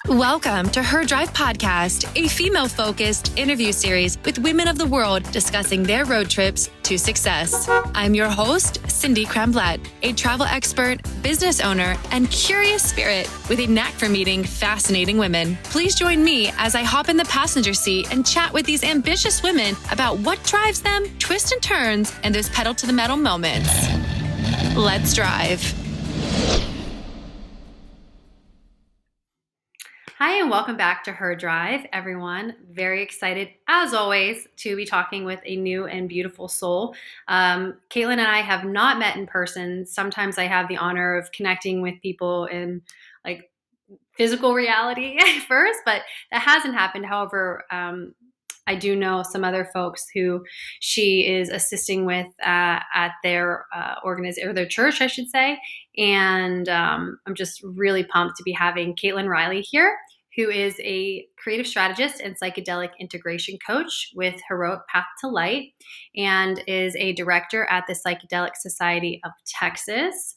Welcome to Her Drive Podcast, a female-focused interview series with women of the world discussing their road trips to success. I'm your host, Cindy Kremblett, a travel expert, business owner, and curious spirit with a knack for meeting fascinating women. Please join me as I hop in the passenger seat and chat with these ambitious women about what drives them, twists and turns, and those pedal to the metal moments. Let's drive. Hi, and welcome back to Her Drive, everyone. Very excited, as always, to be talking with a new and beautiful soul. Caitlin and I have not met in person. Sometimes I have the honor of connecting with people in like physical reality first, but that hasn't happened. However, I do know some other folks who she is assisting with at their organization or their church, I should say. And I'm just really pumped to be having Caitlin Riley here, who is a creative strategist and psychedelic integration coach with Heroic Path to Light, and is a director at the Psychedelic Society of Texas.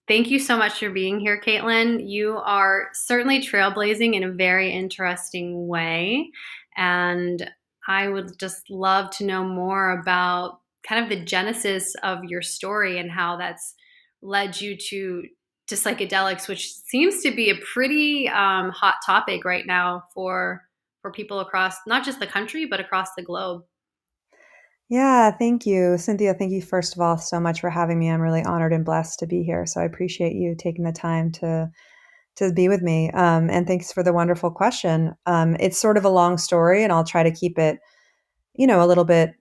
Thank you so much for being here, Caitlin. You are certainly trailblazing in a very interesting way. And I would just love to know more about kind of the genesis of your story and how that's led you to psychedelics, which seems to be a pretty hot topic right now for people across not just the country, but across the globe. Yeah, thank you, Cynthia. Thank you, first of all, so much for having me. I'm really honored and blessed to be here. So I appreciate you taking the time to be with me. And thanks for the wonderful question. It's sort of a long story, and I'll try to keep it, a little bit,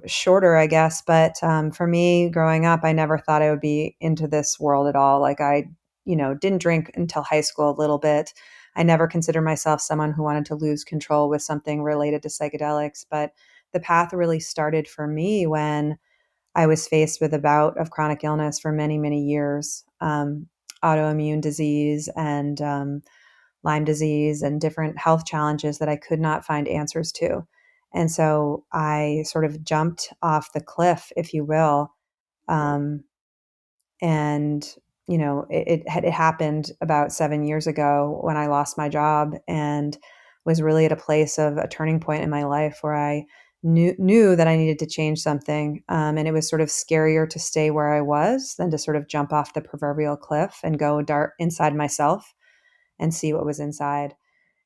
shorter, I guess. But for me, growing up, I never thought I would be into this world at all. Like I, didn't drink until high school a little bit. I never considered myself someone who wanted to lose control with something related to psychedelics, but the path really started for me when I was faced with a bout of chronic illness for many, many years, autoimmune disease and Lyme disease and different health challenges that I could not find answers to. And so I sort of jumped off the cliff, if you will. Um, and, it happened about 7 years ago when I lost my job and was really at a place of a turning point in my life where I knew that I needed to change something. And it was sort of scarier to stay where I was than to sort of jump off the proverbial cliff and go dark inside myself and see what was inside.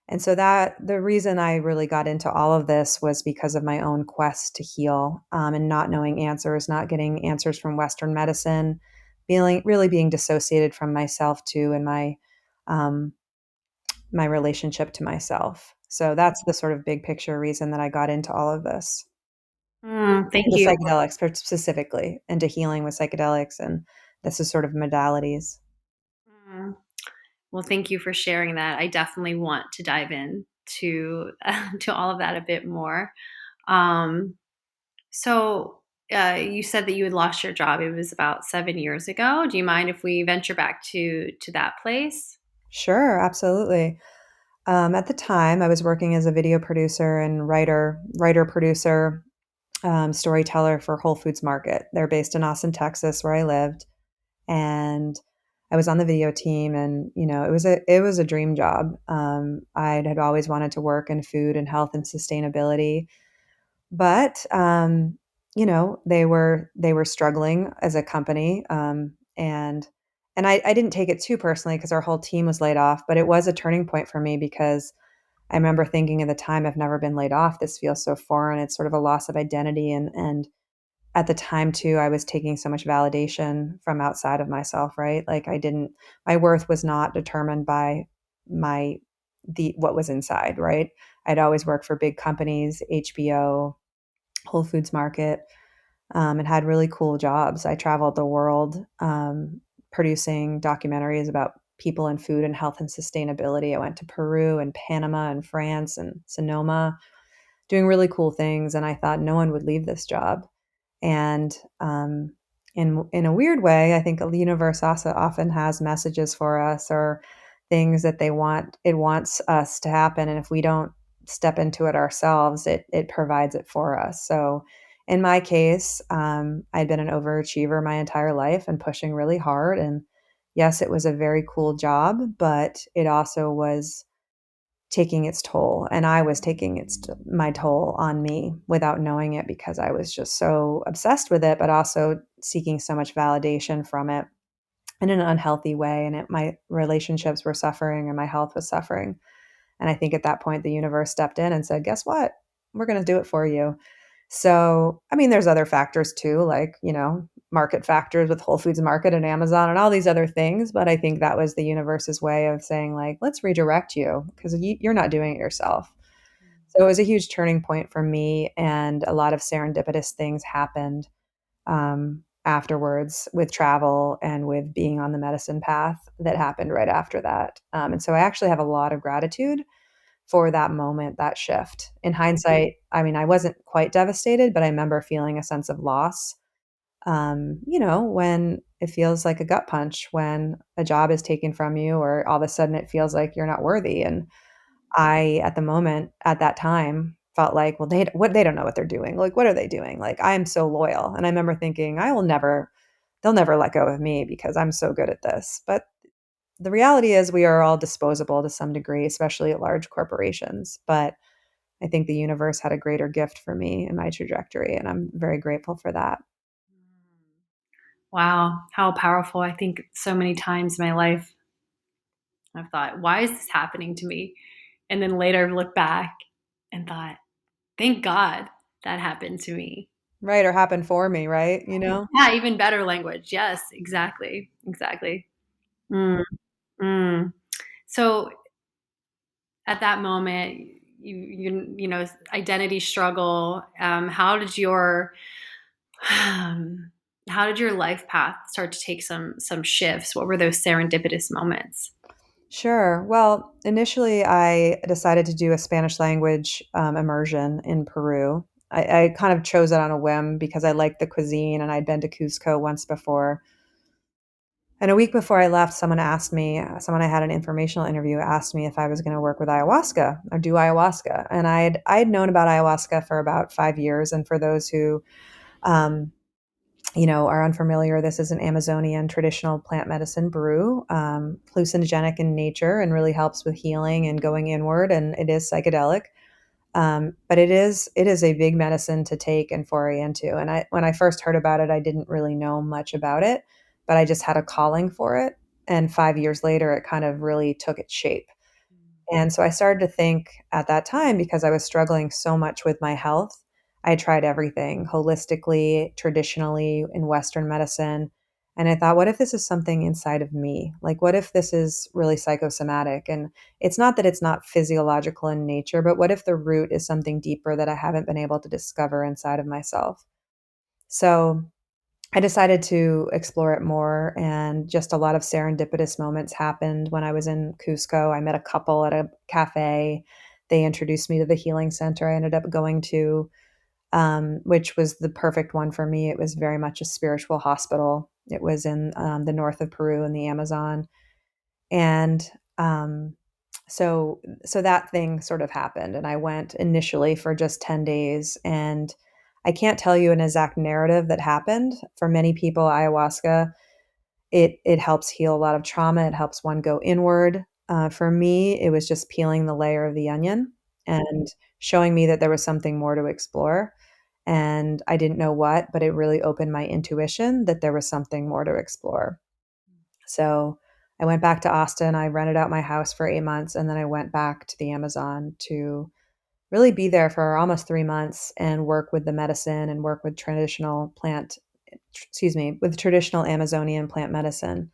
And so that the reason I really got into all of this was because of my own quest to heal, and not knowing answers, not getting answers from Western medicine, feeling really being dissociated from myself too, and um, my relationship to myself. So that's the sort of big picture reason that I got into all of this, Thank the you. psychedelics specifically, into healing with psychedelics, and this is sort of modalities. Mm. Well, thank you for sharing that. I definitely want to dive in to to all of that a bit more. Um, so you said that you had lost your job. It was about 7 years ago. Do you mind if we venture back to that place? Sure, absolutely. At the time, I was working as a video producer and producer, storyteller for Whole Foods Market. They're based in Austin, Texas, where I lived, and I was on the video team. And it was a dream job. I had always wanted to work in food and health and sustainability, but they were struggling as a company, and I didn't take it too personally because our whole team was laid off. But it was a turning point for me because I remember thinking at the time, I've never been laid off. This feels so foreign. It's sort of a loss of identity. And at the time too, I was taking so much validation from outside of myself, right? Like my worth was not determined by my, what was inside, right? I'd always worked for big companies, HBO, Whole Foods Market, and had really cool jobs. I traveled the world, producing documentaries about people in food and health and sustainability. I went to Peru and Panama and France and Sonoma, doing really cool things. And I thought no one would leave this job. And in a weird way, I think the universe also often has messages for us, or things that it wants us to happen. And if we don't step into it ourselves, it provides it for us. So in my case, I'd been an overachiever my entire life and pushing really hard. And yes, it was a very cool job, but it also was taking its toll, and I was taking my toll on me without knowing it because I was just so obsessed with it, but also seeking so much validation from it in an unhealthy way. And my relationships were suffering and my health was suffering. And I think at that point, the universe stepped in and said, guess what? We're going to do it for you. So, I mean, there's other factors too, like, market factors with Whole Foods Market and Amazon and all these other things. But I think that was the universe's way of saying, like, let's redirect you because you're not doing it yourself. So it was a huge turning point for me. And a lot of serendipitous things happened afterwards with travel and with being on the medicine path that happened right after that. And so I actually have a lot of gratitude for that moment, that shift. In hindsight, I mean, I wasn't quite devastated, but I remember feeling a sense of loss. When it feels like a gut punch, when a job is taken from you, or all of a sudden it feels like you're not worthy. And I, at the moment, at that time, felt like, well, they don't know what they're doing. Like, what are they doing? Like, I'm so loyal. And I remember thinking, they'll never let go of me because I'm so good at this. But the reality is we are all disposable to some degree, especially at large corporations. But I think the universe had a greater gift for me in my trajectory, and I'm very grateful for that. Wow, how powerful. I think so many times in my life I've thought, why is this happening to me? And then later I've looked back and thought, thank God that happened to me. Right, or happened for me, right? Yeah, even better language. Yes, exactly. Exactly. Mm, mm. So at that moment, identity struggle. Um, how did your life path start to take some shifts? What were those serendipitous moments? Sure. Well, initially, I decided to do a Spanish language immersion in Peru. I kind of chose it on a whim because I liked the cuisine and I'd been to Cusco once before. And a week before I left, someone I had an informational interview asked me if I was going to work with ayahuasca or do ayahuasca. And I'd known about ayahuasca for about 5 years. And for those who, um, are unfamiliar, this is an Amazonian traditional plant medicine brew, hallucinogenic in nature and really helps with healing and going inward. And it is psychedelic. But it is a big medicine to take and foray into. And when I first heard about it, I didn't really know much about it, but I just had a calling for it. And 5 years later, it kind of really took its shape. And so I started to think at that time, because I was struggling so much with my health, I tried everything holistically, traditionally, in Western medicine. And I thought, what if this is something inside of me? Like, what if this is really psychosomatic? And it's not that it's not physiological in nature, but what if the root is something deeper that I haven't been able to discover inside of myself? So I decided to explore it more, and just a lot of serendipitous moments happened when I was in Cusco. I met a couple at a cafe. They introduced me to the healing center I ended up going to, which was the perfect one for me. It was very much a spiritual hospital. It was in the north of Peru in the Amazon, and so that thing sort of happened, and I went initially for just 10 days, and I can't tell you an exact narrative that happened. For many people, ayahuasca, it helps heal a lot of trauma. It helps one go inward. For me, it was just peeling the layer of the onion and showing me that there was something more to explore. And I didn't know what, but it really opened my intuition that there was something more to explore. So I went back to Austin. I rented out my house for 8 months, and then I went back to the Amazon to really be there for almost 3 months and work with the medicine and work with with traditional Amazonian plant medicine.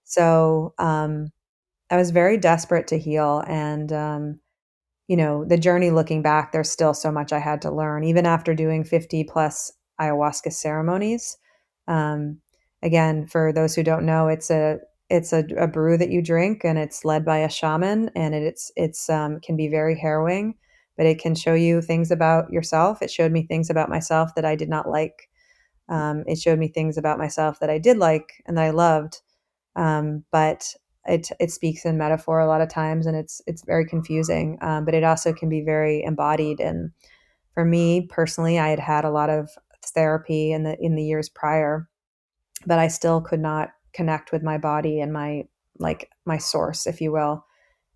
So I was very desperate to heal. And the journey looking back, there's still so much I had to learn, even after doing 50 plus ayahuasca ceremonies. Um, Again, for those who don't know, it's a brew that you drink, and it's led by a shaman, and it's can be very harrowing, but it can show you things about yourself. It showed me things about myself that I did not like. It showed me things about myself that I did like and that I loved. But it speaks in metaphor a lot of times, and it's very confusing. But it also can be very embodied. And for me personally, I had had a lot of therapy in the years prior, but I still could not connect with my body and my source, if you will.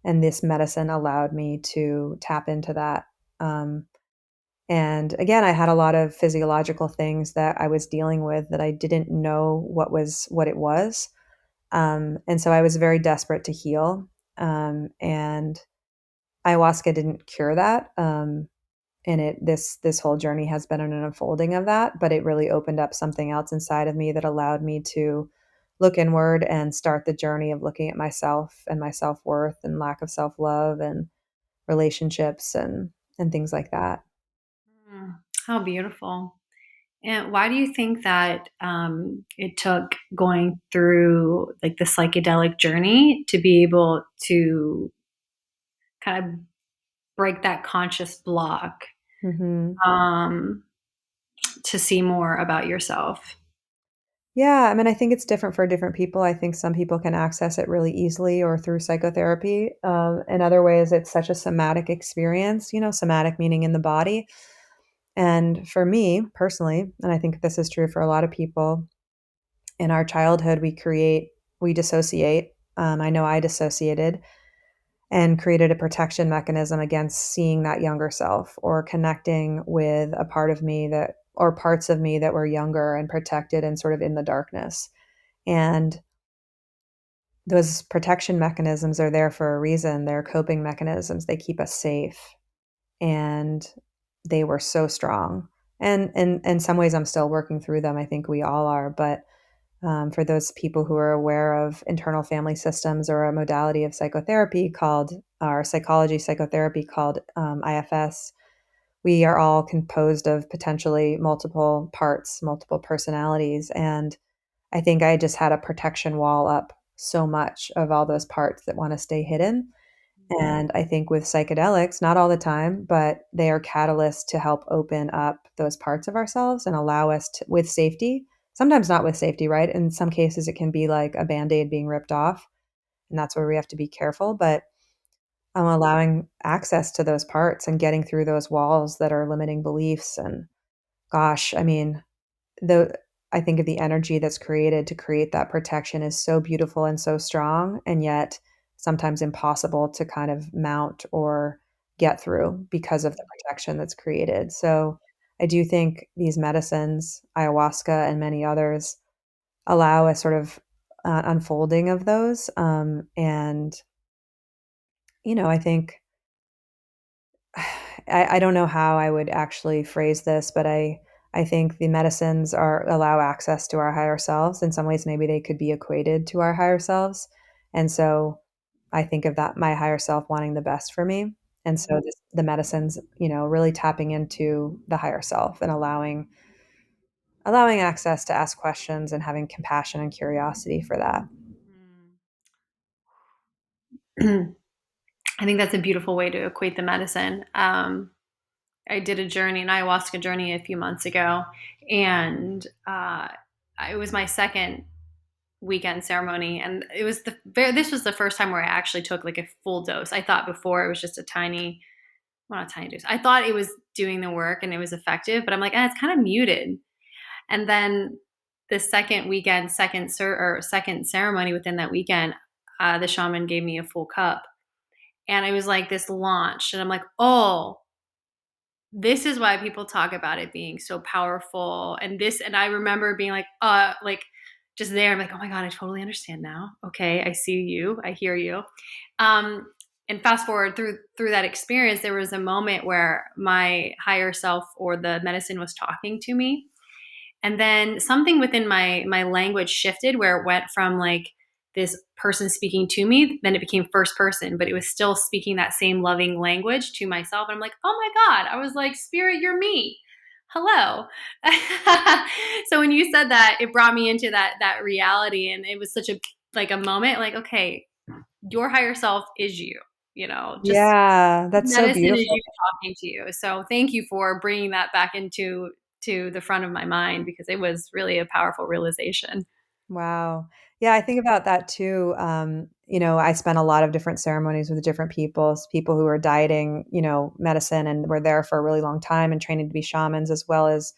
And this medicine allowed me to tap into that. Um, and again, I had a lot of physiological things that I was dealing with that I didn't know what it was. And so I was very desperate to heal. And ayahuasca didn't cure that. And this whole journey has been an unfolding of that, but it really opened up something else inside of me that allowed me to look inward and start the journey of looking at myself and my self-worth and lack of self-love and relationships and things like that. Mm, how beautiful. And why do you think that it took going through like the psychedelic journey to be able to kind of break that conscious block, Mhm. um, to see more about yourself? Yeah, I mean, I think it's different for different people. I think some people can access it really easily or through psychotherapy. In other ways, it's such a somatic experience, somatic meaning in the body. And for me personally, and I think this is true for a lot of people, in our childhood, we dissociate. I know I dissociated and created a protection mechanism against seeing that younger self or connecting with a part of me or parts of me that were younger and protected and sort of in the darkness. And those protection mechanisms are there for a reason. They're coping mechanisms. They keep us safe. And they were so strong. And in some ways, I'm still working through them. I think we all are. But for those people who are aware of internal family systems or a modality of psychotherapy called, or psychology psychotherapy called IFS, we are all composed of potentially multiple parts, multiple personalities. And I think I just had a protection wall up so much of all those parts that want to stay hidden. And I think with psychedelics, not all the time, but they are catalysts to help open up those parts of ourselves and allow us to, with safety, sometimes not with safety, right? In some cases, it can be like a band aid being ripped off. And that's where we have to be careful. But allowing access to those parts and getting through those walls that are limiting beliefs. And gosh, I mean, the I think of the energy that's created to create that protection is so beautiful and so strong, and yet sometimes impossible to kind of mount or get through because of the protection that's created. So I do think these medicines, ayahuasca and many others, allow a sort of unfolding of those. And I think I don't know how I would actually phrase this, but I think the medicines are allow access to our higher selves. In some ways, maybe they could be equated to our higher selves. And so I think of that my higher self wanting the best for me. And so the medicines, really tapping into the higher self and allowing access to ask questions and having compassion and curiosity for that. Mm. I think that's a beautiful way to equate the medicine. I did a journey, an ayahuasca journey, a few months ago, and it was my second weekend ceremony, and this was the first time where I actually took like a full dose. I thought before it was just a tiny, well, not a tiny dose. I thought it was doing the work and it was effective, but I'm like, it's kind of muted. And then the second weekend, second ceremony within that weekend, the shaman gave me a full cup, and it was like this launch, and I'm like, oh, this is why people talk about it being so powerful. And I remember being like just there. I'm like, oh my God, I totally understand now. Okay, I see you, I hear you. Um, and fast forward through that experience, there was a moment where my higher self or the medicine was talking to me, and then something within my language shifted where it went from like this person speaking to me, then it became first person, but it was still speaking that same loving language to myself. And I'm like, oh my God. I was like, Spirit, you're me. Hello. So when you said that, it brought me into that reality. And it was such a moment, like, okay, your higher self is you, just Yeah, that's so medicine is beautiful. you talking to you. So thank you for bringing that back into to the front of my mind, because it was really a powerful realization. Wow. Yeah, I think about that too. I spent a lot of different ceremonies with different people who are dieting, medicine and were there for a really long time and training to be shamans, as well as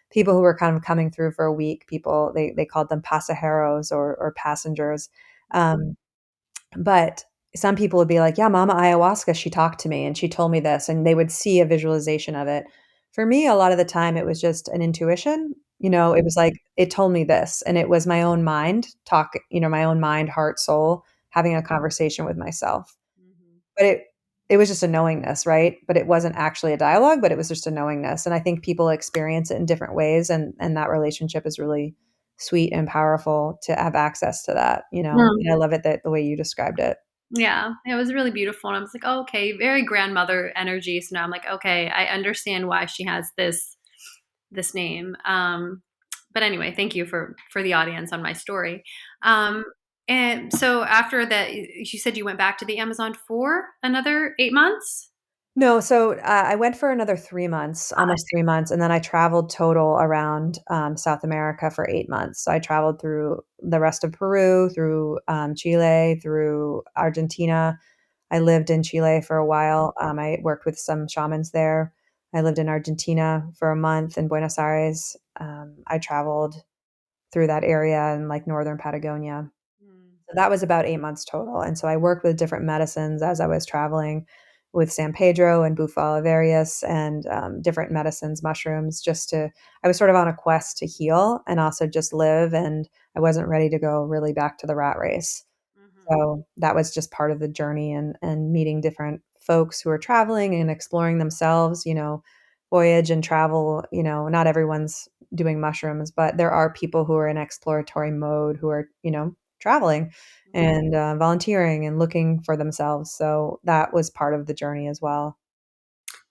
people who were kind of coming through for a week. People they called them pasajeros or passengers. But some people would be like, "Yeah, Mama Ayahuasca, she talked to me and she told me this," and they would see a visualization of it. For me, a lot of the time, it was just an intuition. It was like, it told me this, and it was my own mind my own mind, heart, soul, having a conversation with myself. Mhm. But it was just a knowingness, right? But it wasn't actually a dialogue, but it was just a knowingness. And I think people experience it in different ways, and that relationship is really sweet and powerful to have access to that. Mm. And I love it that the way you described it. Yeah, it was really beautiful, and I was like, "Oh, okay, very grandmother energy." So now I'm like, "Okay, I understand why she has this name." But anyway, thank you for the audience on my story. Um, and so after that, you said you went back to the Amazon for another 8 months. No, so, I went for another 3 months, almost 3 months, and then I traveled total around, South America for 8 months. So I traveled through the rest of Peru, through, Chile, through Argentina. I lived in Chile for a while. I worked with some shamans there. I lived in Argentina for a month in Buenos Aires. I traveled through that area in, like, northern Patagonia. Mm, So that was about 8 months total, and so I worked with different medicines as I was traveling with San Pedro and Bufala various and, different medicines, mushrooms, just to I was sort of on a quest to heal and also just live, and I wasn't ready to go really back to the rat race. mhm, So that was just part of the journey, and meeting different folks who are traveling and exploring themselves. Voyage and travel, not everyone's doing mushrooms, but there are people who are in exploratory mode who are traveling mhm. and, volunteering and looking for themselves. So that was part of the journey as well.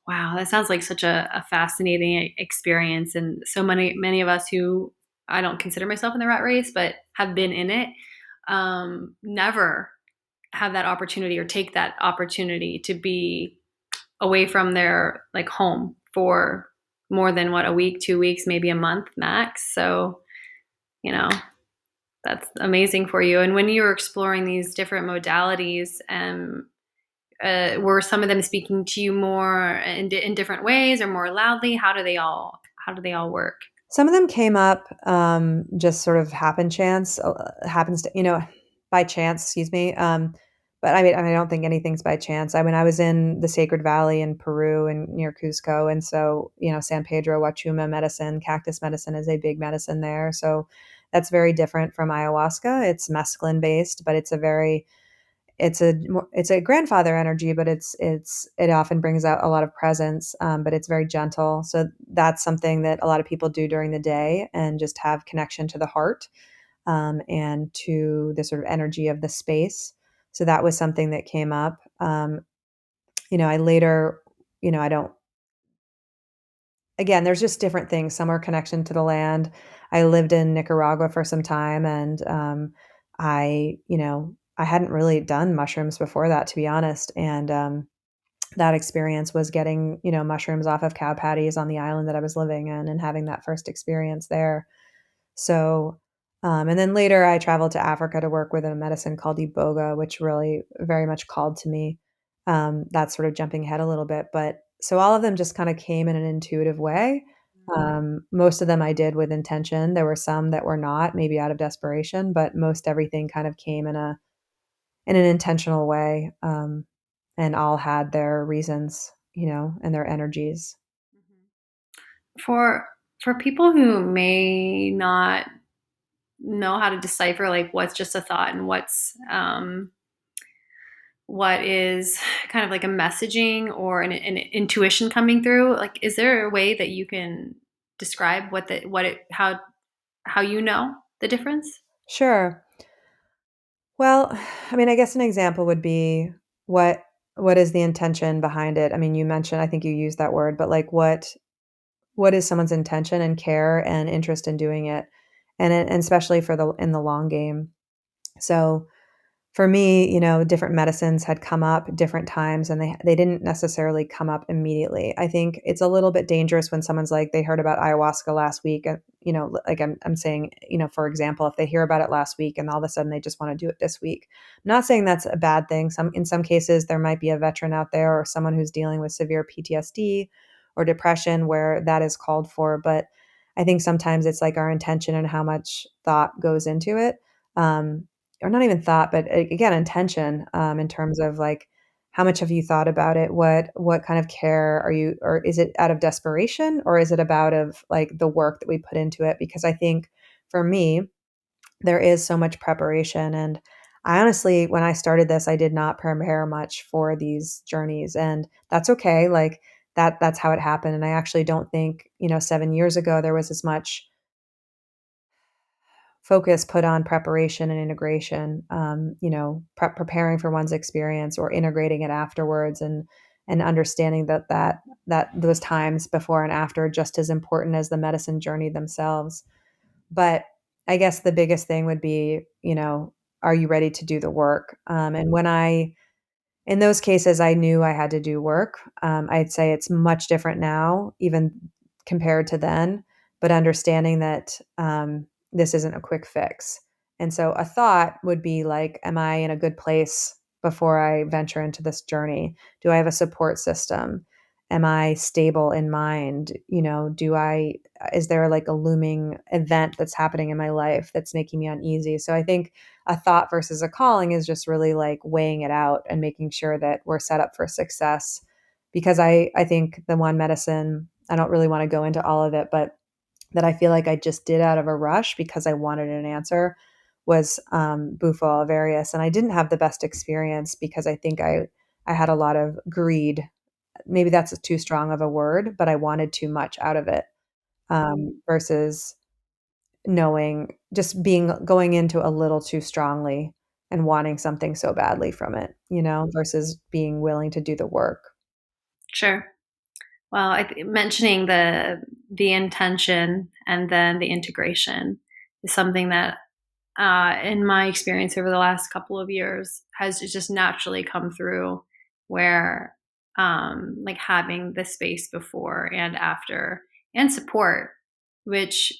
Wow, that sounds like such a fascinating experience, and so many of us who I don't consider myself in the rat race, but have been in it, never have that opportunity or take that opportunity to be away from their like home for more than what, a week, 2 weeks, maybe a month max. So you know that's amazing for you. And when you were exploring these different modalities, were some of them speaking to you more in different ways or more loudly? How do they all work? Some of them came up, just sort of happens by chance, excuse me. But I don't think anything's by chance. I was in the Sacred Valley in Peru and near Cusco, and so San Pedro Huachuma medicine, cactus medicine is a big medicine there. So that's very different from ayahuasca. It's mescaline based, but it's a grandfather energy, but it often brings out a lot of presence, but it's very gentle. So that's something that a lot of people do during the day and just have connection to the heart, and to the sort of energy of the space. So that was something that came up. I later, I don't. Again, there's just different things. Some are connection to the land. I lived in Nicaragua for some time, and I hadn't really done mushrooms before that, to be honest. And that experience was getting mushrooms off of cow patties on the island that I was living in and having that first experience there. So, and then later I traveled to Africa to work with a medicine called Iboga, which really very much called to me. That's sort of jumping ahead a little bit, but so all of them just kind of came in an intuitive way. Most of them I did with intention. There were some that were not, maybe out of desperation, but most everything kind of came in an intentional way. And all had their reasons and their energies. For people who may not know how to decipher like what's just a thought and what is kind of like a messaging or an intuition coming through, like is there a way that you can describe how you know the difference? Sure. Well, I guess an example would be what what is the intention behind it? You mentioned, I think you used that word, but like what is someone's intention and care and interest in doing it? And especially for the in the long game. So for me different medicines had come up different times, and they didn't necessarily come up immediately. I think it's a little bit dangerous when someone's like, they heard about ayahuasca last week, and like I'm saying for example, if they hear about it last week and all of a sudden they just want to do it this week. I'm not saying that's a bad thing. In some cases there might be a veteran out there or someone who's dealing with severe PTSD or depression where that is called for, but I think sometimes it's like our intention and how much thought goes into it. or not even thought, but again, intention, in terms of like, how much have you thought about it? What kind of care are you, or is it out of desperation, or is it about of like the work that we put into it? Because I think for me, there is so much preparation. And I honestly, when I started this, I did not prepare much for these journeys. And that's okay. Like that's how it happened. And I actually don't think, 7 years ago, there was as much focus put on preparation and integration, preparing for one's experience or integrating it afterwards, and understanding that those times before and after are just as important as the medicine journey themselves. But I guess the biggest thing would be, are you ready to do the work? And in those cases, I knew I had to do work. I'd say it's much different now, even compared to then, but understanding that this isn't a quick fix. And so a thought would be like, am I in a good place before I venture into this journey? Do I have a support system? Am I stable in mind? Is there like a looming event that's happening in my life that's making me uneasy? So I think a thought versus a calling is just really like weighing it out and making sure that we're set up for success. Because I think the one medicine, I don't really want to go into all of it, but that I feel like I just did out of a rush because I wanted an answer was Bufo alvarius. And I didn't have the best experience because I think I had a lot of greed. Maybe that's too strong of a word, but I wanted too much out of it, versus knowing, just being going into a little too strongly and wanting something so badly from it, versus being willing to do the work. Sure. Well, mentioning the intention and then the integration is something that, in my experience over the last couple of years, has just naturally come through. Where, like having the space before and after, and support, which,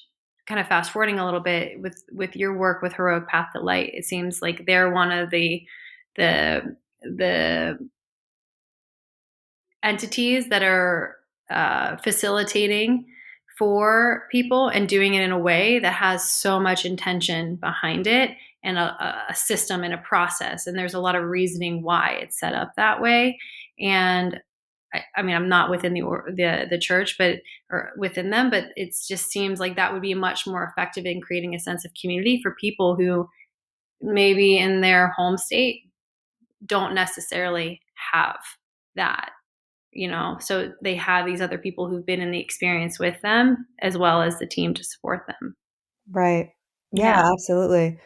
kind of fast forwarding a little bit with your work with Heroic Path to Light, it seems like they're one of the entities that are facilitating for people and doing it in a way that has so much intention behind it, and a system and a process. And there's a lot of reasoning why it's set up that way. And I mean, I'm not within the church, but or within them, but it just seems like that would be much more effective in creating a sense of community for people who maybe in their home state don't necessarily have that, so they have these other people who've been in the experience with them as well as the team to support them. Right. Yeah, Yeah. absolutely.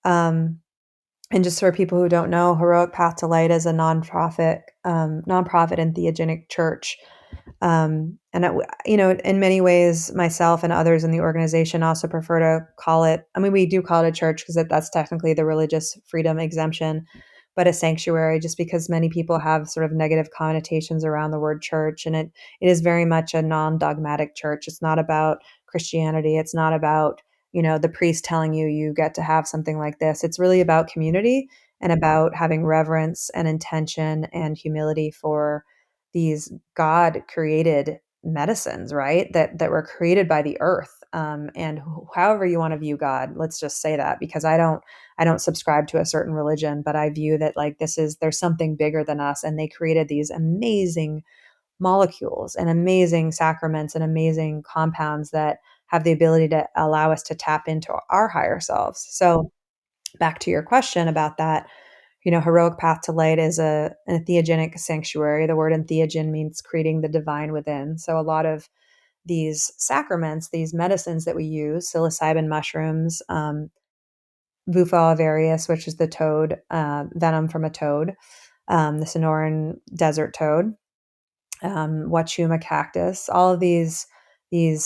Um, and just for people who don't know, Heroic Path to Light is a nonprofit and theogenic church. And in many ways, myself and others in the organization also prefer to call it. I mean, we do call it a church because that's technically the religious freedom exemption, but a sanctuary, just because many people have sort of negative connotations around the word church, and it is very much a non-dogmatic church. It's not about Christianity. It's not about the priest telling you get to have something like this. It's really about community and about having reverence and intention and humility for these God created medicines, right? That were created by the earth. And however you want to view God, let's just say that, because I don't subscribe to a certain religion, but I view that like there's something bigger than us, and they created these amazing molecules and amazing sacraments and amazing compounds that have the ability to allow us to tap into our higher selves. So back to your question about that, Heroic Path to Light is a theogenic sanctuary. The word entheogen means creating the divine within. So a lot of these sacraments, these medicines that we use, psilocybin mushrooms, Bufo alvarius, which is the toad, venom from a toad, the Sonoran desert toad, Wachuma cactus, all of these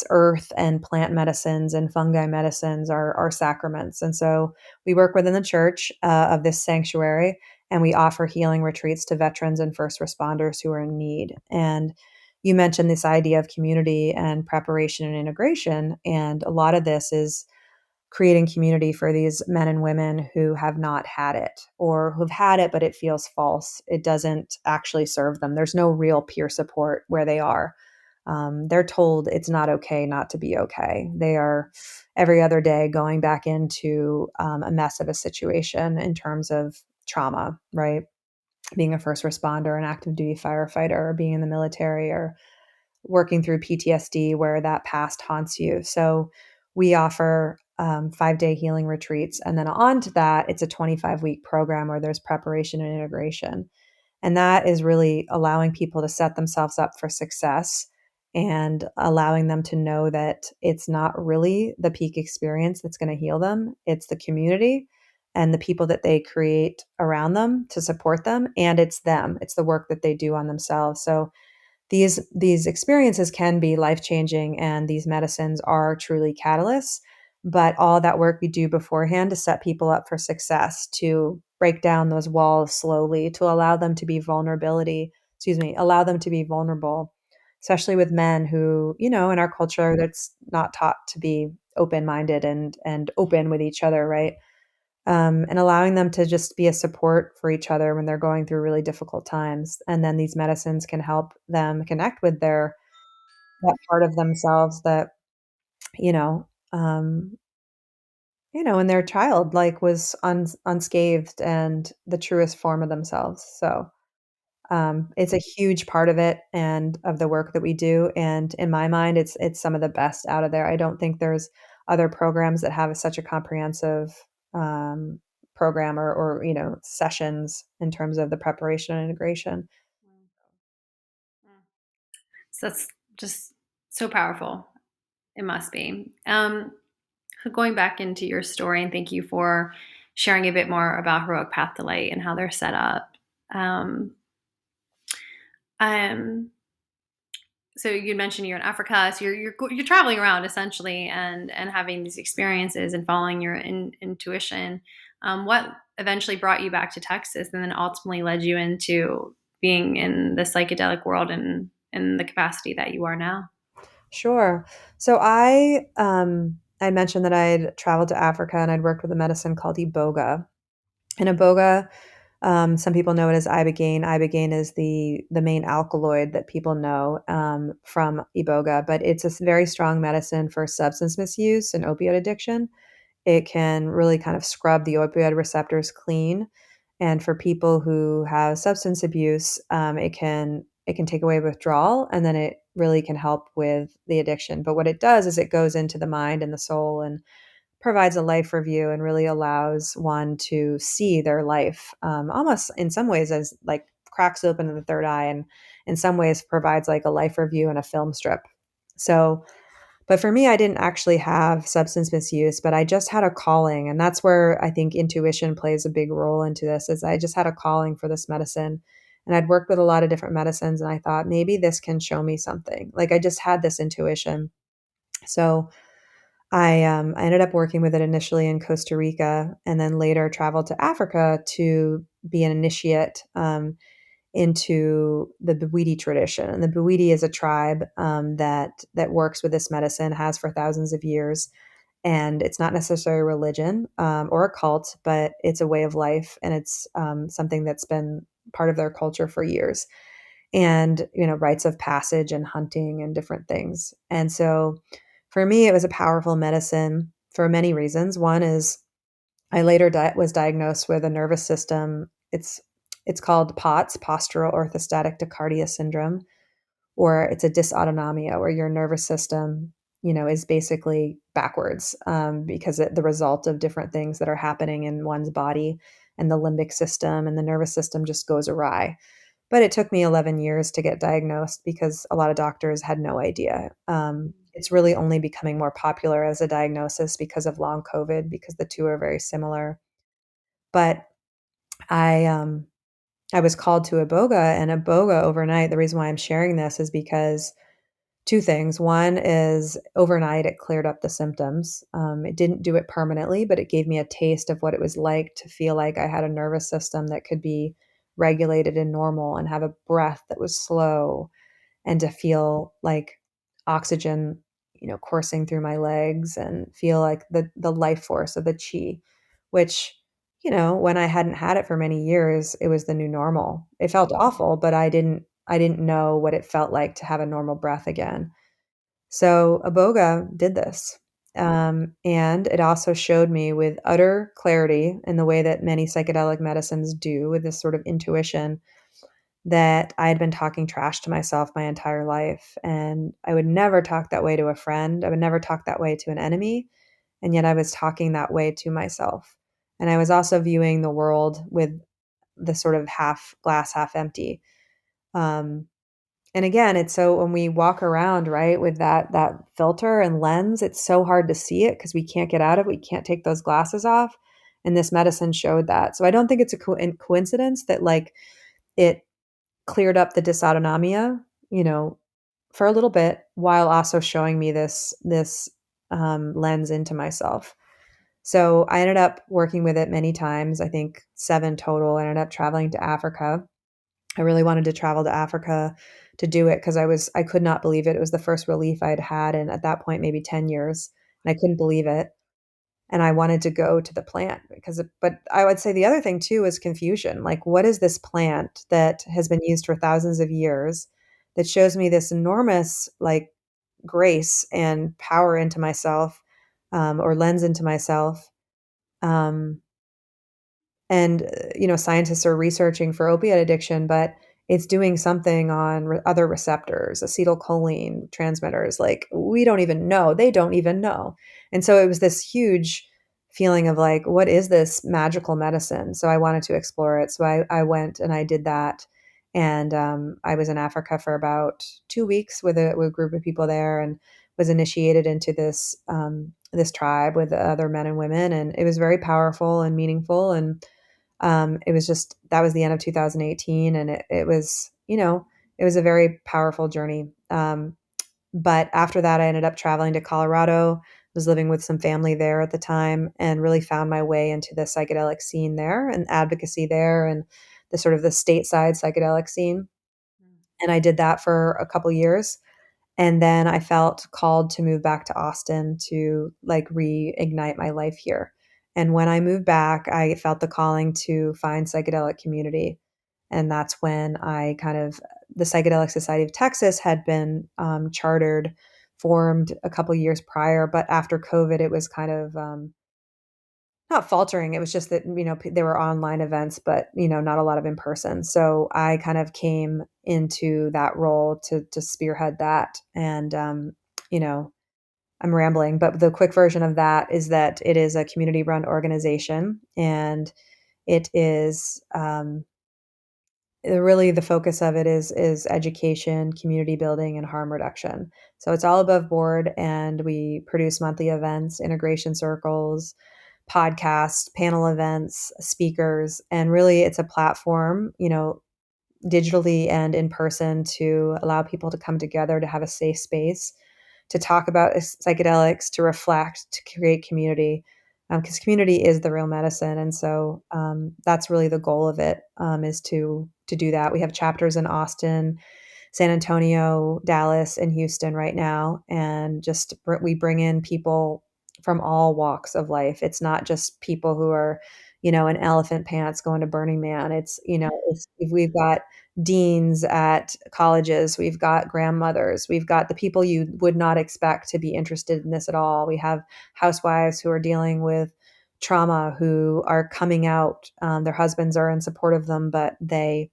earth and plant medicines and fungi medicines are sacraments. And so we work within the church of this sanctuary, and we offer healing retreats to veterans and first responders who are in need. And you mentioned this idea of community and preparation and integration, and a lot of this is creating community for these men and women who have not had it, or who've had it but it feels false. It doesn't actually serve them. There's no real peer support where they are. They're told it's not okay not to be okay. They are every other day going back into a mess of a situation in terms of trauma, right? Being a first responder, an active duty firefighter, or being in the military, or working through PTSD where that past haunts you. So we offer 5-day healing retreats. And then on to that, it's a 25-week program where there's preparation and integration. And that is really allowing people to set themselves up for success and allowing them to know that it's not really the peak experience that's going to heal them. It's the community and the people that they create around them to support them. And it's them, it's the work that they do on themselves. So these experiences can be life-changing, and these medicines are truly catalysts, but all that work we do beforehand to set people up for success, to break down those walls slowly, to allow them to be allow them to be vulnerable, especially with men who, in our culture that's not taught to be open-minded and open with each other, right? And allowing them to just be a support for each other when they're going through really difficult times. And then these medicines can help them connect with their that part of themselves that, you know, um, when their child like was unscathed and the truest form of themselves. So it's a huge part of it and of the work that we do. And in my mind, it's some of the best out of there. I don't think there's other programs that have such a comprehensive um, program or sessions in terms of the preparation and integration. So that's just so powerful. It must be. Going back into your story, and thank you for sharing a bit more about Heroic Path to Light and how they're set up. Um, um, so you mentioned you're in Africa, so you're traveling around essentially and having these experiences and following your intuition. What eventually brought you back to Texas, and then ultimately led you into being in the psychedelic world and in the capacity that you are now? Sure. So I mentioned that I'd traveled to Africa and I'd worked with a medicine called iboga. And iboga, some people know it as ibogaine. Ibogaine is the main alkaloid that people know from iboga, but it's a very strong medicine for substance misuse and opioid addiction. It can really kind of scrub the opioid receptors clean, and for people who have substance abuse, it can take away withdrawal, and then it really can help with the addiction. But what it does is it goes into the mind and the soul and provides a life review and really allows one to see their life, almost in some ways as like cracks open the third eye, and in some ways provides like a life review and a film strip. So but for me, I didn't actually have substance misuse, but I just had a calling. And that's where I think intuition plays a big role into this, is I just had a calling for this medicine. And I'd worked with a lot of different medicines, and I thought maybe this can show me something. Like I just had this intuition. So I ended up working with it initially in Costa Rica, and then later traveled to Africa to be an initiate into the Bwiti tradition. And the Bwiti is a tribe that works with this medicine, has for thousands of years. And it's not necessarily a religion or a cult, but it's a way of life, and it's something that's been part of their culture for years. And rites of passage and hunting and different things. And so, for me, it was a powerful medicine for many reasons. One is I later was diagnosed with a nervous system. It's called POTS, postural orthostatic tachycardia syndrome, or it's a dysautonomia where your nervous system, is basically backwards because the result of different things that are happening in one's body, and the limbic system and the nervous system just goes awry. But it took me 11 years to get diagnosed because a lot of doctors had no idea. It's really only becoming more popular as a diagnosis because of long COVID, because the two are very similar. But I um, I was called to Iboga, and Iboga overnight. The reason why I'm sharing this is because two things. One is overnight it cleared up the symptoms. It didn't do it permanently, but it gave me a taste of what it was like to feel like I had a nervous system that could be regulated and normal, and have a breath that was slow, and to feel like oxygen, coursing through my legs, and feel like the life force of the chi, which, when I hadn't had it for many years, it was the new normal. It felt awful, but I didn't I didn't know what it felt like to have a normal breath again. So Iboga did this. And it also showed me with utter clarity in the way that many psychedelic medicines do, with this sort of intuition, that I had been talking trash to myself my entire life. And I would never talk that way to a friend. I would never talk that way to an enemy. And yet I was talking that way to myself. And I was also viewing the world with the sort of half glass, half empty. Um, and again, it's so when we walk around, right, with that filter and lens, it's so hard to see it because we can't get out of it. We can't take those glasses off. And this medicine showed that. So I don't think it's a coincidence that like it cleared up the dysautonomia, you know, for a little bit while also showing me this lens into myself. So I ended up working with it many times, I think 7 total. I ended up traveling to Africa. I really wanted to travel to Africa to do it because I could not believe it. It was the first relief I'd had in, at that point, maybe 10 years, and I couldn't believe it. And I wanted to go to the plant but I would say the other thing too is confusion. Like, what is this plant that has been used for thousands of years that shows me this enormous, like, grace and power into myself, or lens into myself? Um, and scientists are researching for opiate addiction, but it's doing something on other receptors, acetylcholine transmitters, like we don't even know, they don't even know. And so it was this huge feeling of like, what is this magical medicine? So I wanted to explore it, so I went and I did that. And I was in Africa for about 2 weeks with a group of people there, and was initiated into this tribe with other men and women, and it was very powerful and meaningful. And it was just that was the end of 2018, and it was, it was a very powerful journey. But after that, I ended up traveling to Colorado. Was living with some family there at the time, and really found my way into the psychedelic scene there and advocacy there, and the sort of the stateside psychedelic scene. And I did that for a couple years. And then I felt called to move back to Austin to like reignite my life here. And when I moved back, I felt the calling to find psychedelic community. And that's when the Psychedelic Society of Texas had been chartered, formed a couple years prior. But after COVID, it was kind of not faltering. It was just that, there were online events, but, not a lot of in person. So I kind of came into that role to spearhead that. And, you know, I'm rambling, but the quick version of that is that it is a community run organization, and it is, really the focus of it is education, community building, and harm reduction. So it's all above board, and we produce monthly events, integration circles, podcasts, panel events, speakers, and really it's a platform, digitally and in person, to allow people to come together, to have a safe space, to talk about psychedelics, to reflect, to create community, because community is the real medicine. And so that's really the goal of it, is to do that. We have chapters in Austin, San Antonio, Dallas, and Houston right now, and just we bring in people from all walks of life. It's not just people who are, in elephant pants going to Burning Man. We've got deans at colleges, we've got grandmothers, we've got the people you would not expect to be interested in this at all. We have housewives who are dealing with trauma, who are coming out. Their husbands are in support of them, but they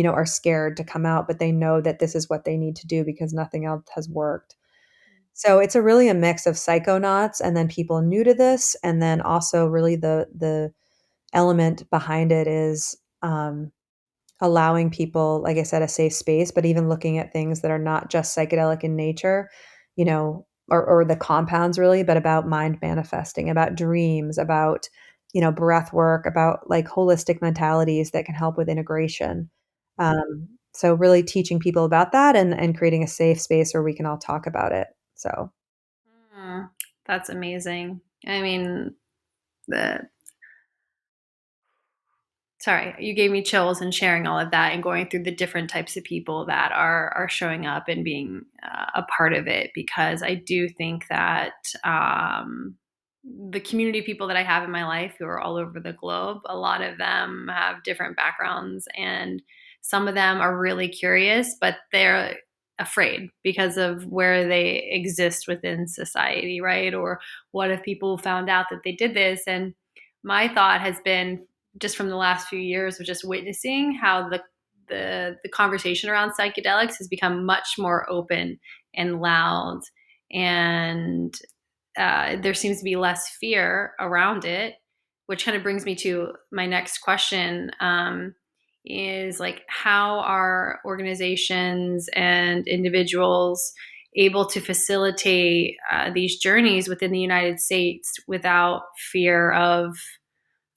are scared to come out, but they know that this is what they need to do because nothing else has worked. So it's really a mix of psychonauts and then people new to this, and then also really the element behind it is allowing people, like I said, a safe space, but even looking at things that are not just psychedelic in nature, or the compounds really, but about mind manifesting, about dreams, about, breath work, about like holistic mentalities that can help with integration. So really teaching people about that, and creating a safe space where we can all talk about it. So Mm, that's amazing. I mean, the sorry, you gave me chills in sharing all of that and going through the different types of people that are showing up and being a part of it, because I do think that the community of people that I have in my life who are all over the globe, a lot of them have different backgrounds and Some of them are really curious, but they're afraid because of where they exist within society, right? Or what if people found out that they did this? And my thought has been, just from the last few years of just witnessing how the conversation around psychedelics has become much more open and loud, and there seems to be less fear around it, which kind of brings me to my next question. Is like, how are organizations and individuals able to facilitate these journeys within the United States without fear of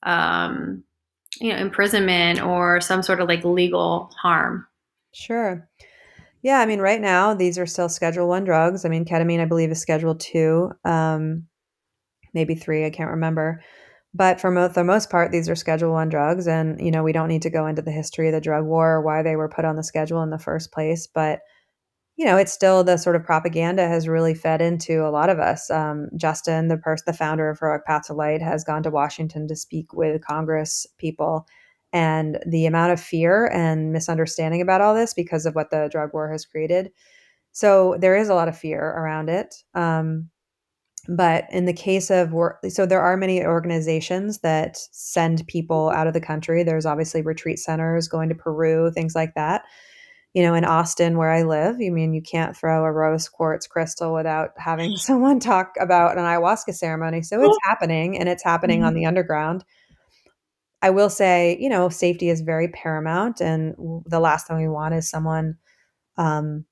um, imprisonment or some sort of like legal harm? Sure. Yeah, I mean, right now, these are still Schedule 1 drugs. I mean, ketamine, I believe, is Schedule 2, maybe 3, I can't remember. But for the most part, these are Schedule 1 drugs, and, we don't need to go into the history of the drug war or why they were put on the schedule in the first place, but, it's still the sort of propaganda has really fed into a lot of us. Justin, the founder of Heroic Path to Light, has gone to Washington to speak with Congress people, and the amount of fear and misunderstanding about all this because of what the drug war has created. So there is a lot of fear around it. But in the case of work, so there are many organizations that send people out of the country. There's obviously retreat centers going to Peru, things like that. In Austin, where I live, you can't throw a rose quartz crystal without having someone talk about an ayahuasca ceremony. So it's happening, and it's happening on the underground. I will say, safety is very paramount. And the last thing we want is someone, um,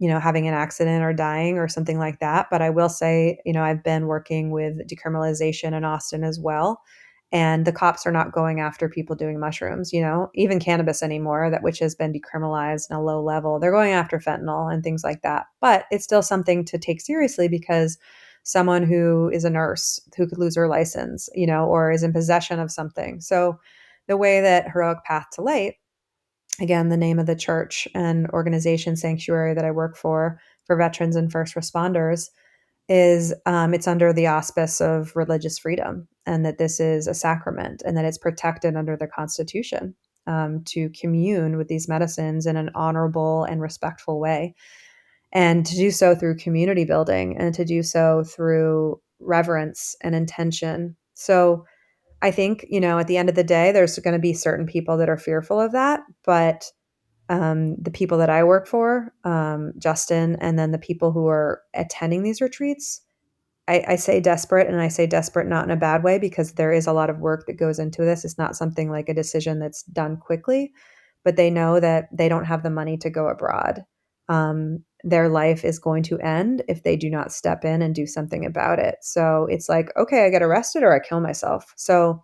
having an accident or dying or something like that. But I will say, I've been working with decriminalization in Austin as well. And the cops are not going after people doing mushrooms, even cannabis anymore, that which has been decriminalized in a low level. They're going after fentanyl and things like that. But it's still something to take seriously because someone who is a nurse who could lose her license, or is in possession of something. So the way that Heroic Path to Light, again, the name of the church and organization sanctuary that I work for veterans and first responders, is it's under the auspice of religious freedom, and that this is a sacrament and that it's protected under the Constitution, to commune with these medicines in an honorable and respectful way, and to do so through community building and to do so through reverence and intention. So I think, at the end of the day, there's going to be certain people that are fearful of that, but the people that I work for, Justin, and then the people who are attending these retreats, I say desperate, and I say desperate not in a bad way, because there is a lot of work that goes into this. It's not something like a decision that's done quickly, but they know that they don't have the money to go abroad. Their life is going to end if they do not step in and do something about it. So it's like, okay, I get arrested or I kill myself. So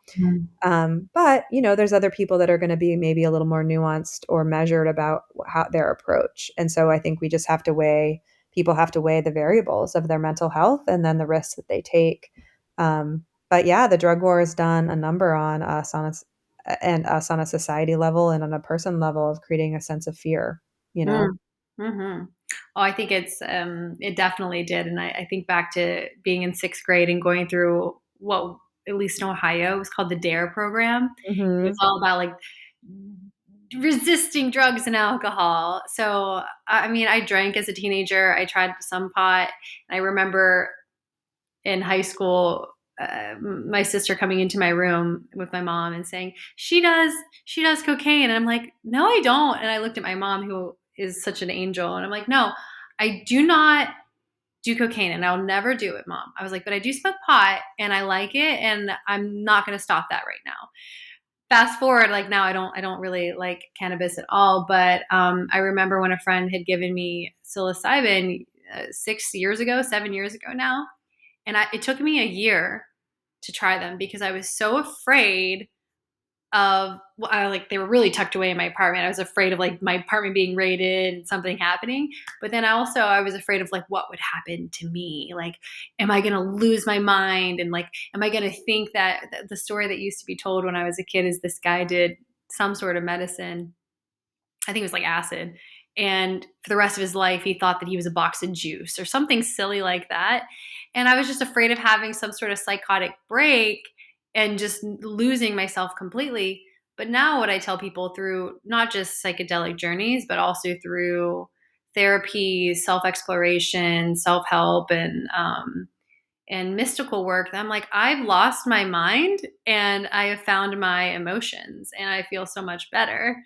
but there's other people that are going to be maybe a little more nuanced or measured about how their approach. And so I think we just have to weigh people have to weigh the variables of their mental health and then the risks that they take. But yeah, the drug war has done a number on us and us on a society level and on a person level of creating a sense of fear. You know. Mm. Hmm. Oh, I think it definitely did, and I think back to being in sixth grade and going through what, at least in Ohio, was called the DARE program. It was Hmm. all about like resisting drugs and alcohol. So I mean, I drank as a teenager. I tried some pot, and I remember in high school, my sister coming into my room with my mom and saying she does cocaine, and I'm like, no, I don't. And I looked at my mom, who is such an angel, and I'm like, no, I do not do cocaine, and I'll never do it, mom. I was like, but I do smoke pot and I like it, and I'm not going to stop that right now. Fast forward, like now I don't really like cannabis at all, but I remember when a friend had given me psilocybin 6 years ago, 7 years ago now, and it took me a year to try them because I was so afraid of, well, like, they were really tucked away in my apartment. I was afraid of like my apartment being raided and something happening. But then I was afraid of like what would happen to me. Like, am I going to lose my mind? And like, am I going to think that the story that used to be told when I was a kid is this guy did some sort of medicine, I think it was like acid. And for the rest of his life, he thought that he was a box of juice or something silly like that. And I was just afraid of having some sort of psychotic break and just losing myself completely. But now, what I tell people through not just psychedelic journeys, but also through therapy, self exploration, self help, and mystical work, I'm like, I've lost my mind and I have found my emotions and I feel so much better.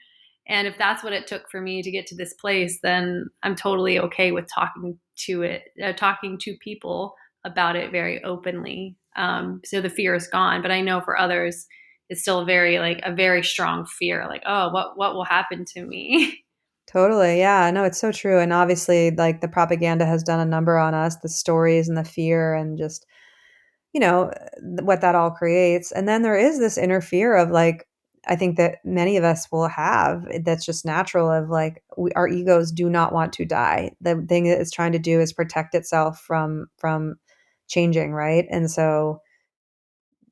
And if that's what it took for me to get to this place, then I'm totally okay with talking to people about it very openly. So the fear is gone. But I know for others, it's still very like a very strong fear, like, oh, what will happen to me? Totally. Yeah. No, it's so true. And obviously, like the propaganda has done a number on us, the stories and the fear and just, you know, what that all creates. And then there is this inner fear of like, I think that many of us will have that's just natural of like our egos do not want to die. The thing that it's trying to do is protect itself from changing, right? And so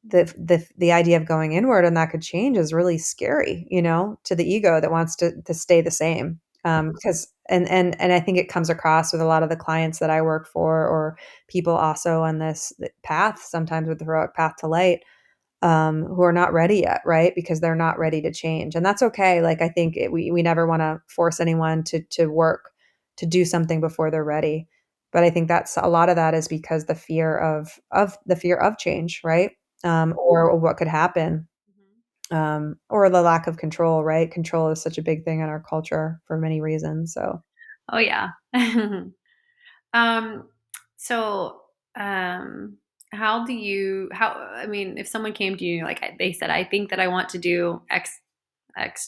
the idea of going inward and that could change is really scary, you know, to the ego that wants to stay the same. Because and I think it comes across with a lot of the clients that I work for, or people also on this path, sometimes with the heroic path to light, who are not ready yet, right? Because they're not ready to change, and that's okay. Like I think we never want to force anyone to work to do something before they're ready, but I think that's a lot of that is because the fear of change, right? Or what could happen, or the lack of control, right? Control is such a big thing in our culture for many reasons. So Oh yeah. Um, so, um, how, I mean, if someone came to you, like they said, I think that I want to do X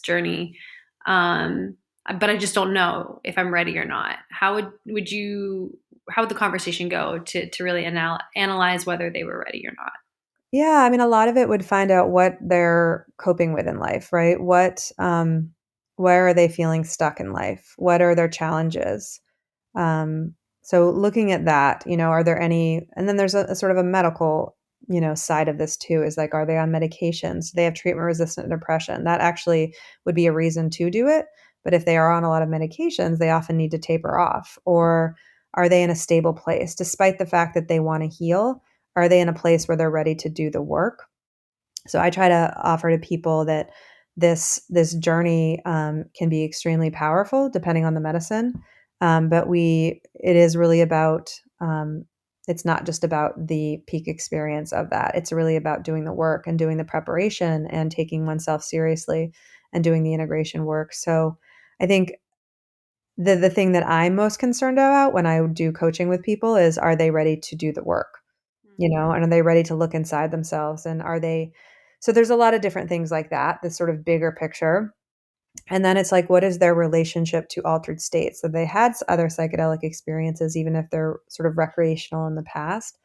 journey, um, but I just don't know if I'm ready or not. How would the conversation go to really analyze whether they were ready or not? yeah, I mean, a lot of it would find out what they're coping with in life, right? Where are they feeling stuck in life? What are their challenges? Um, so looking at that, you know, are there any, and then there's a sort of a medical, you know, side of this too, is like, are they on medications? Do they have treatment resistant depression? That actually would be a reason to do it. But if they are on a lot of medications, they often need to taper off. Or are they in a stable place? Despite the fact that they want to heal, are they in a place where they're ready to do the work? So I try to offer to people that this journey can be extremely powerful depending on the medicine, but we it is really about it's not just about the peak experience of that. It's really about doing the work and doing the preparation and taking oneself seriously and doing the integration work. So I think the thing that I'm most concerned about when I do coaching with people is, are they ready to do the work? You know, and are they ready to look inside themselves, and are they so there's a lot of different things like that, this sort of bigger picture. And then it's like, what is their relationship to altered states? So they had other psychedelic experiences, even if they're sort of recreational in the past.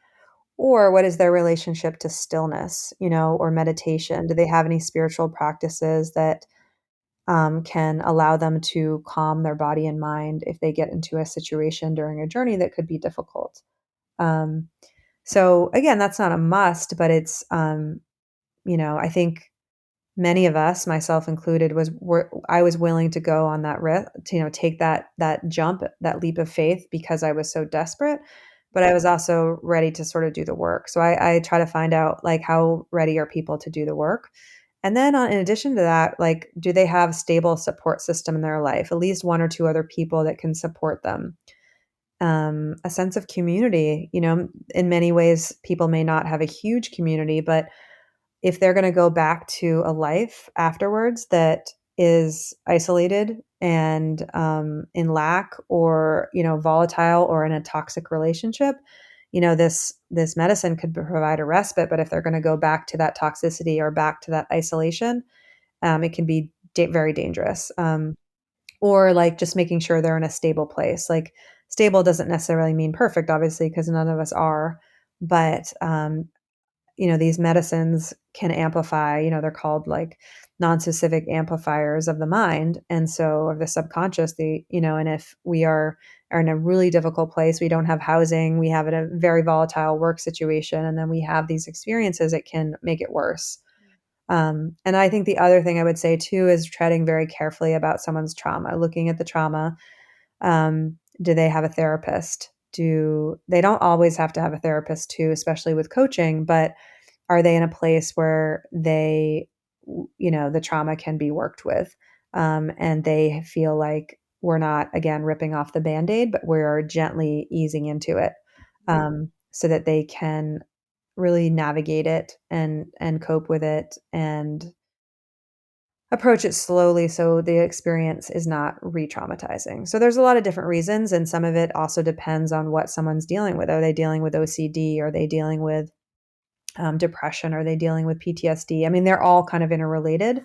Or what is their relationship to stillness, you know, or meditation? Do they have any spiritual practices that can allow them to calm their body and mind if they get into a situation during a journey that could be difficult? Um, so again, that's not a must, but it's you know, I think many of us, myself included, I was willing to go on that risk, to, you know, take that jump, that leap of faith because I was so desperate, but I was also ready to sort of do the work. So I try to find out like how ready are people to do the work. And then in addition to that, like, do they have stable support system in their life, at least one or two other people that can support them? A sense of community, you know, in many ways, people may not have a huge community, but if they're gonna go back to a life afterwards that is isolated and, in lack or, you know, volatile or in a toxic relationship, you know, this medicine could provide a respite, but if they're gonna go back to that toxicity or back to that isolation, it can be very dangerous. Or, like, just making sure they're in a stable place. Like, stable doesn't necessarily mean perfect, obviously, because none of us are, but, you know, these medicines can amplify, you know, they're called like non-specific amplifiers of the mind, and so of the subconscious, the you know, and if we are in a really difficult place, we don't have housing, we have a very volatile work situation, and then we have these experiences, it can make it worse. And I think the other thing I would say too is treading very carefully about someone's trauma, looking at the trauma. Do they have a therapist? Do they don't always have to have a therapist too, especially with coaching, but are they in a place where they the trauma can be worked with. And they feel like we're not, again, ripping off the Band-Aid, but we're gently easing into it, so that they can really navigate it and cope with it and approach it slowly so the experience is not re-traumatizing. So there's a lot of different reasons, and some of it also depends on what someone's dealing with. Are they dealing with OCD? Are they dealing with depression? Are they dealing with PTSD? I mean, they're all kind of interrelated.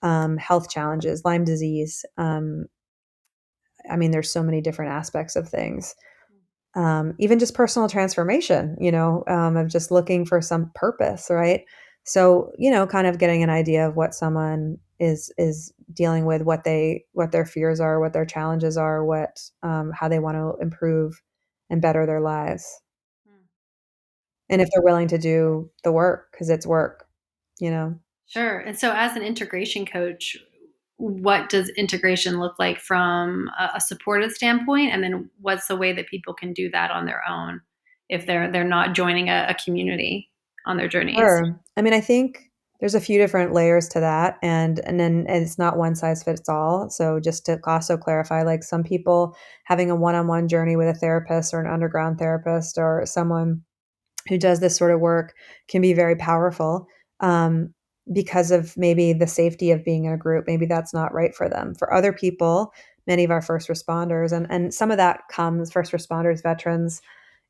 Health challenges, Lyme disease. I mean, there's so many different aspects of things. Even just personal transformation, of just looking for some purpose, right? So, kind of getting an idea of what someone is dealing with, what their fears are, what their challenges are, how they want to improve and better their lives, and if they're willing to do the work, because it's work, you know. Sure. And so, as an integration coach, what does integration look like from a supportive standpoint? And then, what's the way that people can do that on their own if they're not joining a community on their journeys? Sure. I mean, I think there's a few different layers to that, and then it's not one size fits all. So just to also clarify, like some people having a one-on-one journey with a therapist or an underground therapist or someone who does this sort of work can be very powerful, because of maybe the safety of being in a group. Maybe that's not right for them. For other people, many of our first responders, and some of that comes first responders, veterans,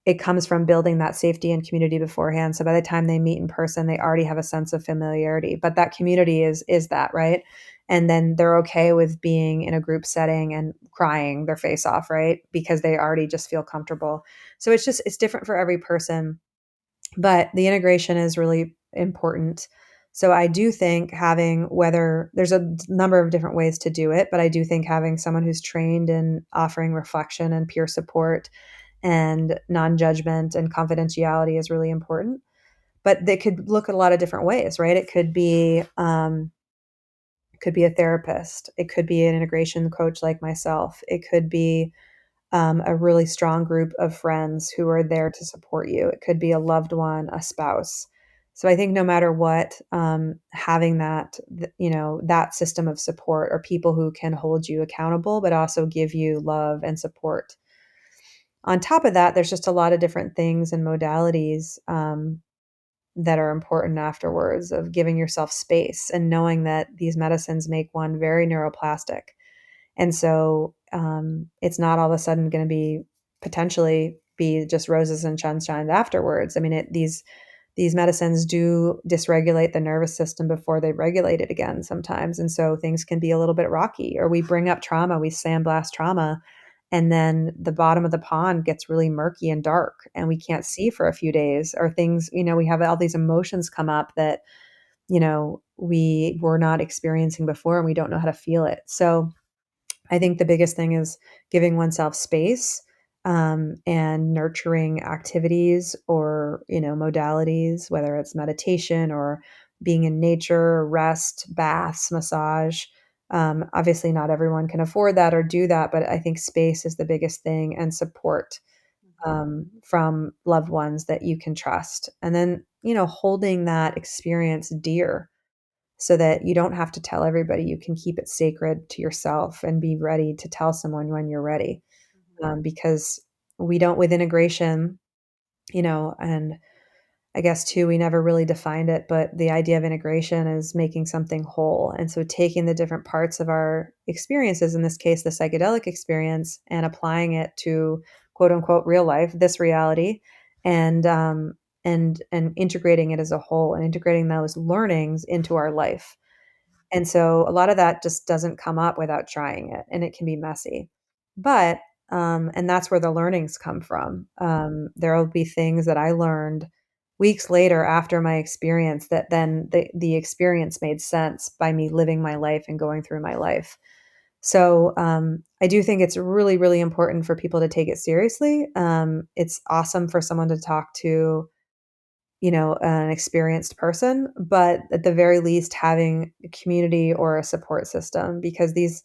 it comes from building that safety and community beforehand. So by the time they meet in person, they already have a sense of familiarity. But that community is that, right? And then they're okay with being in a group setting and crying their face off, right? Because they already just feel comfortable. So it's different for every person. But the integration is really important. So I do think having, whether there's a number of different ways to do it, but I do think having someone who's trained in offering reflection and peer support and non-judgment and confidentiality is really important. But they could look at a lot of different ways, right? It could be a therapist. It could be an integration coach like myself. It could be a really strong group of friends who are there to support you. It could be a loved one, a spouse. So I think no matter what, having that system of support, or people who can hold you accountable, but also give you love and support. On top of that, there's just a lot of different things and modalities, that are important afterwards, of giving yourself space and knowing that these medicines make one very neuroplastic. And so, it's not all of a sudden going to be potentially be just roses and sunshine afterwards. I mean, these medicines do dysregulate the nervous system before they regulate it again sometimes. And so things can be a little bit rocky, or we bring up trauma, we sandblast trauma, and then the bottom of the pond gets really murky and dark and we can't see for a few days, or things, we have all these emotions come up that, we were not experiencing before, and we don't know how to feel it. So I think the biggest thing is giving oneself space, and nurturing activities, or modalities, whether it's meditation or being in nature, rest, baths, massage. Obviously, not everyone can afford that or do that, but I think space is the biggest thing, and support, from loved ones that you can trust, and then holding that experience dear, so that you don't have to tell everybody. You can keep it sacred to yourself and be ready to tell someone when you're ready. Because we don't, with integration, and I guess too, we never really defined it, but the idea of integration is making something whole. And so taking the different parts of our experiences, in this case, the psychedelic experience, and applying it to quote unquote real life, this reality, and, and integrating it as a whole, and integrating those learnings into our life. And so a lot of that just doesn't come up without trying it, and it can be messy. But and that's where the learnings come from. There will be things that I learned weeks later after my experience, that then the experience made sense by me living my life and going through my life. So I do think it's really, really important for people to take it seriously. It's awesome for someone to talk to, an experienced person, but at the very least, having a community or a support system, because these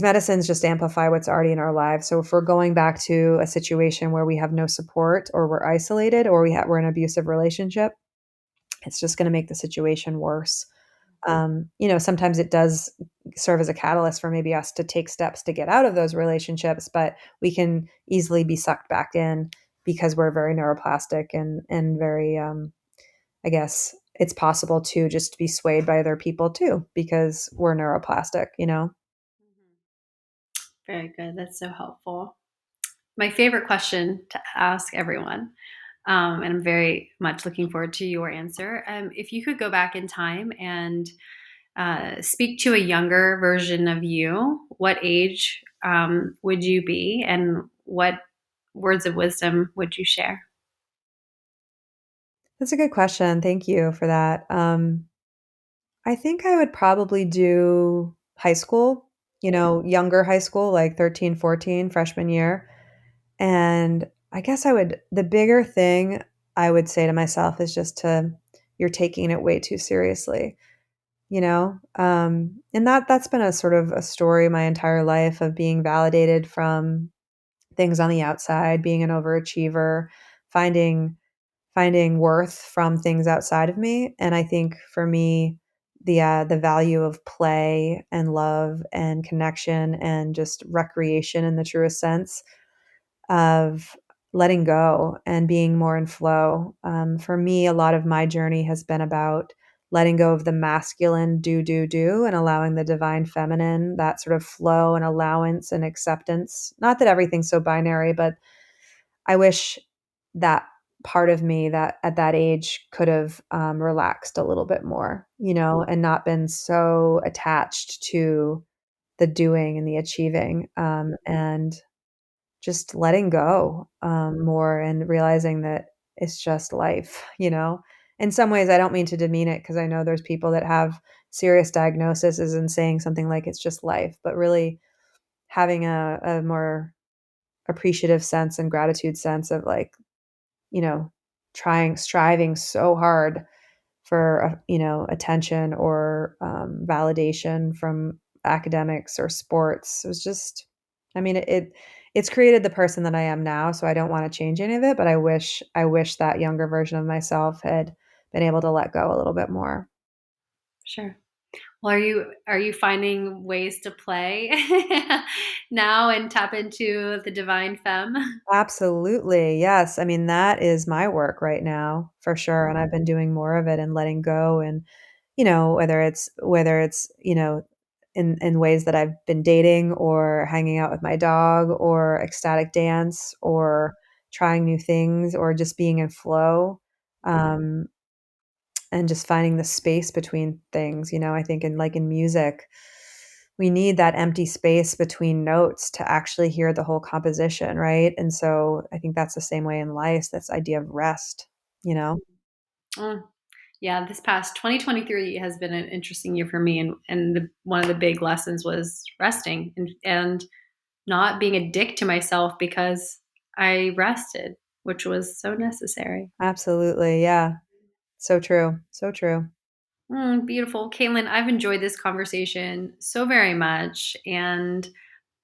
medicines just amplify what's already in our lives. So if we're going back to a situation where we have no support, or we're isolated, or we're in an abusive relationship, it's just going to make the situation worse. Sometimes it does serve as a catalyst for maybe us to take steps to get out of those relationships, but we can easily be sucked back in because we're very neuroplastic and very, I guess it's possible to just be swayed by other people too because we're neuroplastic. Very good. That's so helpful. My favorite question to ask everyone, and I'm very much looking forward to your answer. If you could go back in time and speak to a younger version of you, what age would you be, and what words of wisdom would you share? That's a good question. Thank you for that. I think I would probably do high school, younger high school, like 13, 14, freshman year. And I guess the bigger thing I would say to myself is just you're taking it way too seriously, and that's been a sort of a story my entire life of being validated from things on the outside, being an overachiever, finding finding worth from things outside of me. And I think for me, the value of play and love and connection and just recreation in the truest sense of letting go and being more in flow. For me, a lot of my journey has been about letting go of the masculine do, and allowing the divine feminine, that sort of flow and allowance and acceptance. Not that everything's so binary, but I wish that part of me that at that age could have relaxed a little bit more, and not been so attached to the doing and the achieving, and just letting go more and realizing that it's just life. In some ways, I don't mean to demean it because I know there's people that have serious diagnoses and saying something like it's just life, but really having a more appreciative sense and gratitude sense of like, you know, striving so hard for, attention or validation from academics or sports. It was just, I mean, it's created the person that I am now. So I don't want to change any of it, but I wish that younger version of myself had been able to let go a little bit more. Sure. Well, are you finding ways to play now and tap into the divine femme? Absolutely. Yes. I mean, that is my work right now for sure. And I've been doing more of it and letting go and, whether it's, in ways that I've been dating or hanging out with my dog or ecstatic dance or trying new things or just being in flow. Um, and just finding the space between things, I think in music, we need that empty space between notes to actually hear the whole composition, right? And so I think that's the same way in life, this idea of rest, you know? Mm, yeah, this past 2023 has been an interesting year for me, and one of the big lessons was resting and not being a dick to myself because I rested, which was so necessary. Absolutely. Yeah. So true. So true. Beautiful. Caitlin, I've enjoyed this conversation so very much. And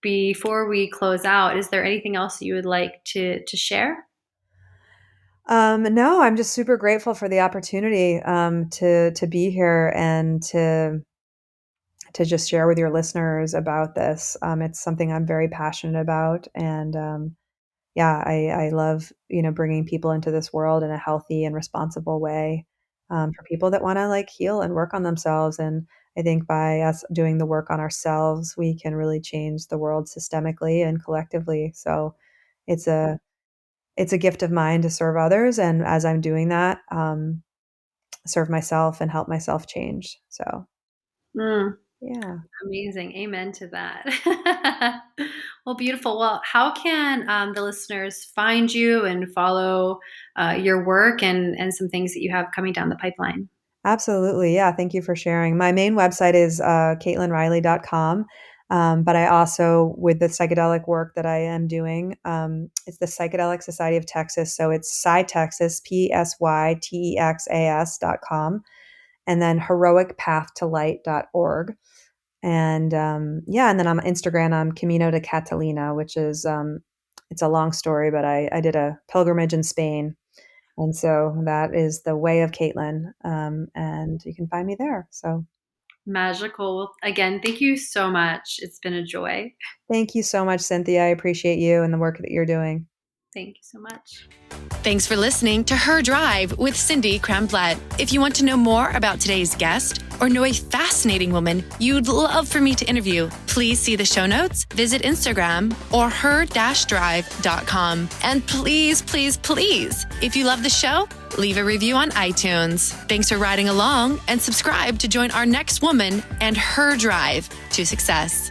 before we close out, is there anything else you would like to share? No, I'm just super grateful for the opportunity to be here and to just share with your listeners about this. It's something I'm very passionate about, and yeah, I love bringing people into this world in a healthy and responsible way for people that want to like heal and work on themselves. And I think by us doing the work on ourselves, we can really change the world systemically and collectively. So it's a it's a gift of mine to serve others, and as I'm doing that, serve myself and help myself change. So Mm, yeah. amazing. Amen to that. Well, beautiful. Well, how can the listeners find you and follow your work and some things that you have coming down the pipeline? Absolutely. Yeah. Thank you for sharing. My main website is caitlinriley.com. But I also, with the psychedelic work that I am doing, it's the Psychedelic Society of Texas. So it's PsyTexas, PsyTexas.com, and then heroicpathtolight.org. And yeah, and then on Instagram, I'm Camino de Catalina, which is, it's a long story, but I did a pilgrimage in Spain, and so that is the way of Caitlin, and you can find me there. So Magical. Again, thank you so much. It's been a joy. Thank you so much, Cynthia. I appreciate you and the work that you're doing. Thank you so much. Thanks for listening to Her Drive with Cindy Cramblett. If you want to know more about today's guest or know a fascinating woman you'd love for me to interview, please see the show notes, visit Instagram or her-drive.com. And please, please, please, if you love the show, leave a review on iTunes. Thanks for riding along and subscribe to join our next woman and her drive to success.